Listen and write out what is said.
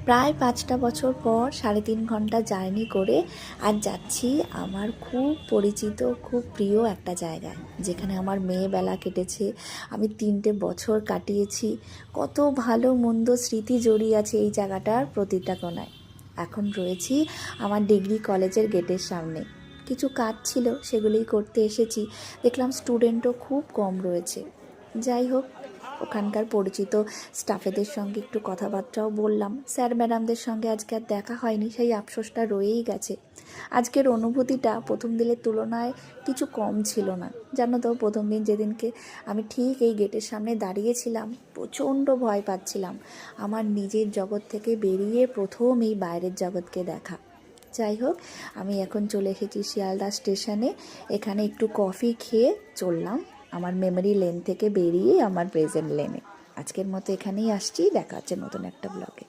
প্রায় ৫টা বছর পর ৩.৫ ঘন্টা জার্নি করে আজ যাচ্ছি আমার খুব পরিচিত, খুব প্রিয় একটা জায়গায়, যেখানে আমার মেয়েবেলা কেটেছে। আমি ৩টে বছর কাটিয়েছি। কত ভালো মন্দ স্মৃতি জড়িয়ে আছে এই জায়গাটার প্রতিটা কোণায়। এখন রয়েছি আমার ডিগ্রি কলেজের গেটের সামনে। কিছু কাজ ছিল, সেগুলোই করতে এসেছি। দেখলাম স্টুডেন্টও খুব কম রয়েছে। যাই হোক, ওখানকার পরিচিত স্টাফেদের সঙ্গে একটু কথাবার্তাও বললাম। স্যার ম্যাডামদের সঙ্গে আজকে আর দেখা হয়নি, সেই আফসোসটা রয়েই গেছে। আজকের অনুভূতিটা প্রথম দিনের তুলনায় কিছু কম ছিল না। জানো তো, প্রথম দিন যেদিনকে আমি ঠিক এই গেটের সামনে দাঁড়িয়েছিলাম, প্রচণ্ড ভয় পাচ্ছিলাম। আমার নিজের জগৎ থেকে বেরিয়ে প্রথম এই বাইরের জগৎকে দেখা। যাই হোক, আমি এখন চলে এসেছি শিয়ালদা স্টেশনে। এখানে একটু কফি খেয়ে চললাম আমার মেমোরি লেন থেকে বেরিয়ে আমার প্রেজেন্ট লেনে। আজকের মতো এখানেই আসছি। দেখা হচ্ছে নতুন একটা ব্লগে।